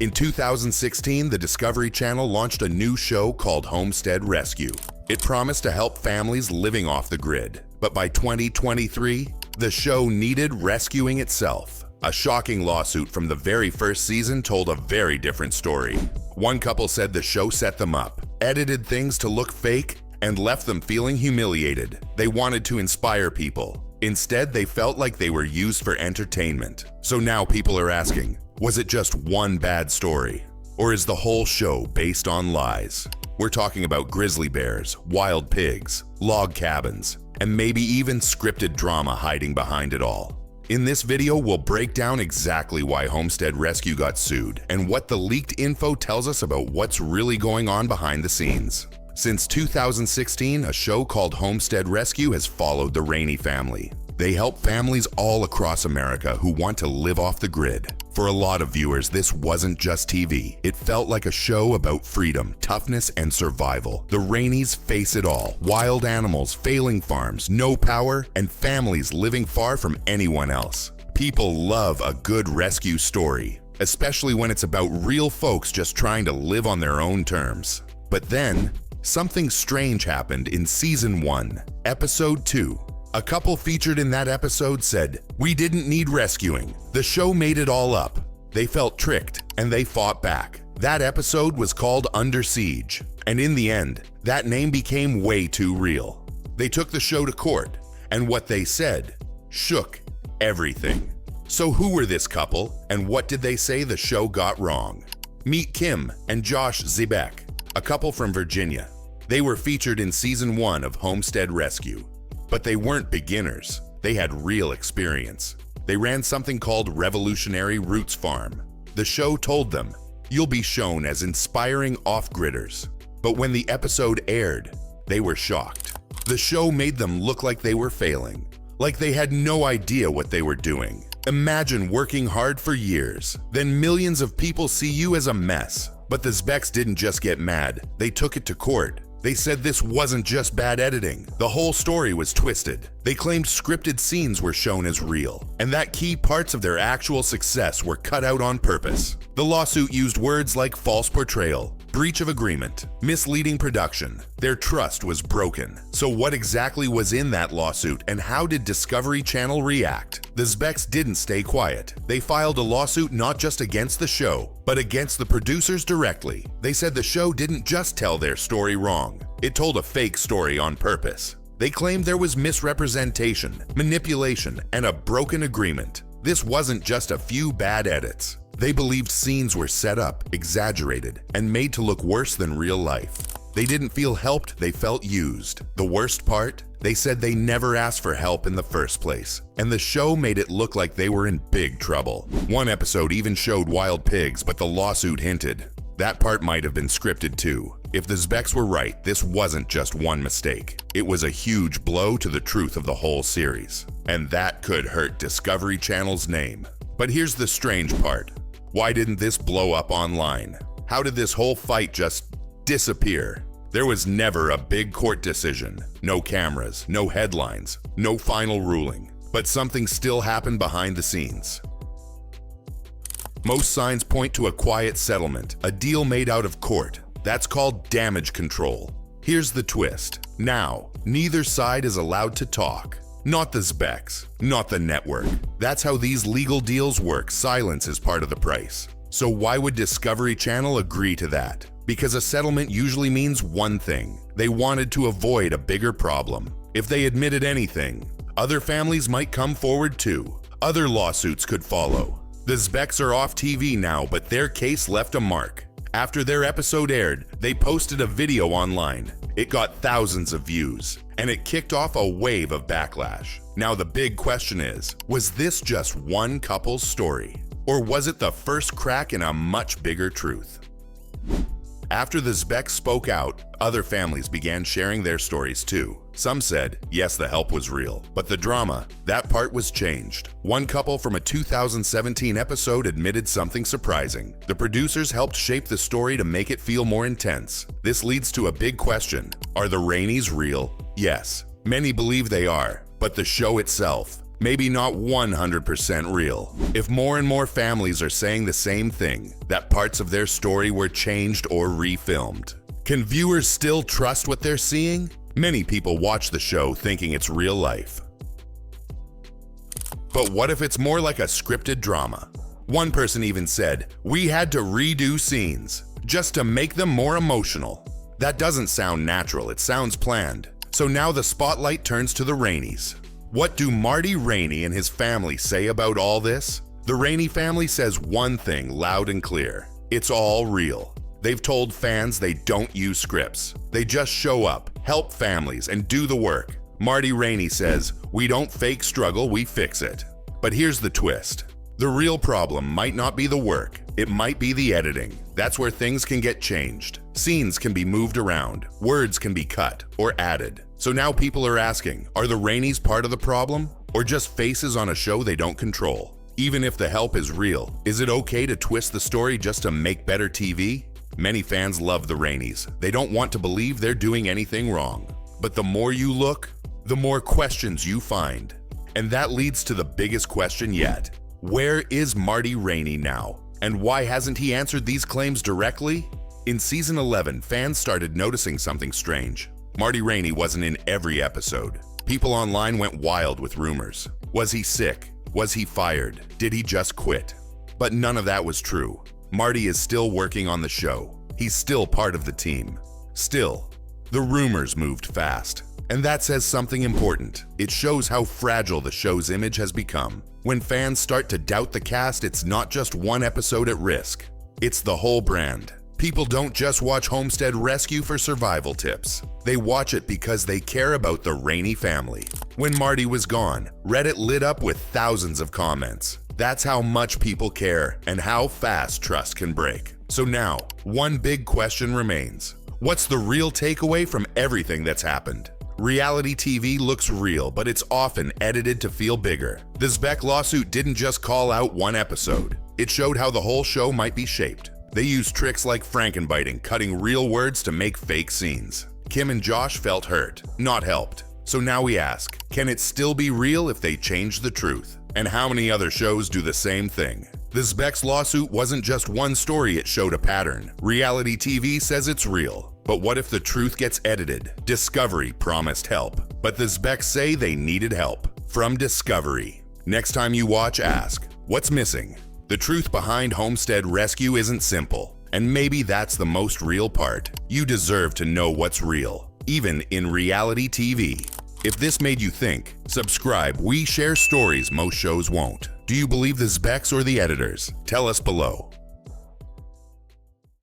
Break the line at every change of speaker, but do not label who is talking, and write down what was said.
In 2016, the Discovery Channel launched a new show called Homestead Rescue. It promised to help families living off the grid. But by 2023, the show needed rescuing itself. A shocking lawsuit from the very first season told a very different story. One couple said the show set them up, edited things to look fake, and left them feeling humiliated. They wanted to inspire people. Instead, they felt like they were used for entertainment. So now people are asking, was it just one bad story? Or is the whole show based on lies? We're talking about grizzly bears, wild pigs, log cabins, and maybe even scripted drama hiding behind it all. In this video, we'll break down exactly why Homestead Rescue got sued and what the leaked info tells us about what's really going on behind the scenes. Since 2016, a show called Homestead Rescue has followed the Raney family. They help families all across America who want to live off the grid. For a lot of viewers, this wasn't just TV. It felt like a show about freedom, toughness, and survival. The Raneys face it all. Wild animals, failing farms, no power, and families living far from anyone else. People love a good rescue story, especially when it's about real folks just trying to live on their own terms. But then, something strange happened in Season 1, Episode 2. A couple featured in that episode said, "We didn't need rescuing. The show made it all up." They felt tricked, and they fought back. That episode was called Under Siege, and in the end, that name became way too real. They took the show to court, and what they said shook everything. So who were this couple, and what did they say the show got wrong? Meet Kim and Josh Zebek, a couple from Virginia. They were featured in Season 1 of Homestead Rescue. But they weren't beginners. They had real experience. They ran something called Revolutionary Roots Farm. The show told them, "You'll be shown as inspiring off-gridders." But when the episode aired, they were shocked. The show made them look like they were failing, like they had no idea what they were doing. Imagine working hard for years, then millions of people see you as a mess. But the Zbeks didn't just get mad, they took it to court. They said this wasn't just bad editing. The whole story was twisted. They claimed scripted scenes were shown as real, and that key parts of their actual success were cut out on purpose. The lawsuit used words like false portrayal, breach of agreement, misleading production. Their trust was broken. So what exactly was in that lawsuit, and how did Discovery Channel react? The Zbeks didn't stay quiet. They filed a lawsuit not just against the show, but against the producers directly. They said the show didn't just tell their story wrong. It told a fake story on purpose. They claimed there was misrepresentation, manipulation, and a broken agreement. This wasn't just a few bad edits. They believed scenes were set up, exaggerated, and made to look worse than real life. They didn't feel helped, they felt used. The worst part? They said they never asked for help in the first place, and the show made it look like they were in big trouble. One episode even showed wild pigs, but the lawsuit hinted that part might have been scripted too. If the Zbeks were right, this wasn't just one mistake. It was a huge blow to the truth of the whole series, and that could hurt Discovery Channel's name. But here's the strange part. Why didn't this blow up online? How did this whole fight just disappear? There was never a big court decision, no cameras, no headlines, no final ruling. But something still happened behind the scenes. Most signs point to a quiet settlement, a deal made out of court. That's called damage control. Here's the twist. Now, neither side is allowed to talk. Not the Zbeks, not the network. That's how these legal deals work. Silence is part of the price. So why would Discovery Channel agree to that? Because a settlement usually means one thing. They wanted to avoid a bigger problem. If they admitted anything, other families might come forward too. Other lawsuits could follow. The Zbeks are off TV now, but their case left a mark. After their episode aired, they posted a video online. It got thousands of views, and it kicked off a wave of backlash. Now the big question is, was this just one couple's story? Or was it the first crack in a much bigger truth? After the Zbeks spoke out, other families began sharing their stories too. Some said, yes, the help was real, but the drama, that part was changed. One couple from a 2017 episode admitted something surprising. The producers helped shape the story to make it feel more intense. This leads to a big question. Are the Raneys real? Yes, many believe they are, but the show itself, Maybe not 100% real. If more and more families are saying the same thing, that parts of their story were changed or refilmed, can viewers still trust what they're seeing? Many people watch the show thinking it's real life. But what if it's more like a scripted drama? One person even said, "We had to redo scenes just to make them more emotional." That doesn't sound natural, it sounds planned. So now the spotlight turns to the Raneys. What do Marty Raney and his family say about all this? The Raney family says one thing loud and clear: it's all real. They've told fans they don't use scripts. They just show up, help families, and do the work. Marty Raney says, "We don't fake struggle, we fix it." But here's the twist. The real problem might not be the work, it might be the editing. That's where things can get changed. Scenes can be moved around, words can be cut or added. So now people are asking, are the Raneys part of the problem? Or just faces on a show they don't control? Even if the help is real, is it okay to twist the story just to make better TV? Many fans love the Raneys. They don't want to believe they're doing anything wrong. But the more you look, the more questions you find. And that leads to the biggest question yet. Where is Marty Raney now? And why hasn't he answered these claims directly? In season 11, fans started noticing something strange. Marty Raney wasn't in every episode. People online went wild with rumors. Was he sick? Was he fired? Did he just quit? But none of that was true. Marty is still working on the show. He's still part of the team. Still, the rumors moved fast. And that says something important. It shows how fragile the show's image has become. When fans start to doubt the cast, it's not just one episode at risk. It's the whole brand. People don't just watch Homestead Rescue for survival tips. They watch it because they care about the Raney family. When Marty was gone, Reddit lit up with thousands of comments. That's how much people care and how fast trust can break. So now, one big question remains. What's the real takeaway from everything that's happened? Reality TV looks real, but it's often edited to feel bigger. The Zbek lawsuit didn't just call out one episode. It showed how the whole show might be shaped. They used tricks like frankenbiting, cutting real words to make fake scenes. Kim and Josh felt hurt, not helped. So now we ask, can it still be real if they change the truth? And how many other shows do the same thing? The Zbek's lawsuit wasn't just one story, it showed a pattern. Reality TV says it's real. But what if the truth gets edited? Discovery promised help, but the Zbeks say they needed help. From Discovery. Next time you watch, ask, what's missing? The truth behind Homestead Rescue isn't simple, and maybe that's the most real part. You deserve to know what's real, even in reality TV. If this made you think, subscribe. We share stories most shows won't. Do you believe the Zbeks or the editors? Tell us below.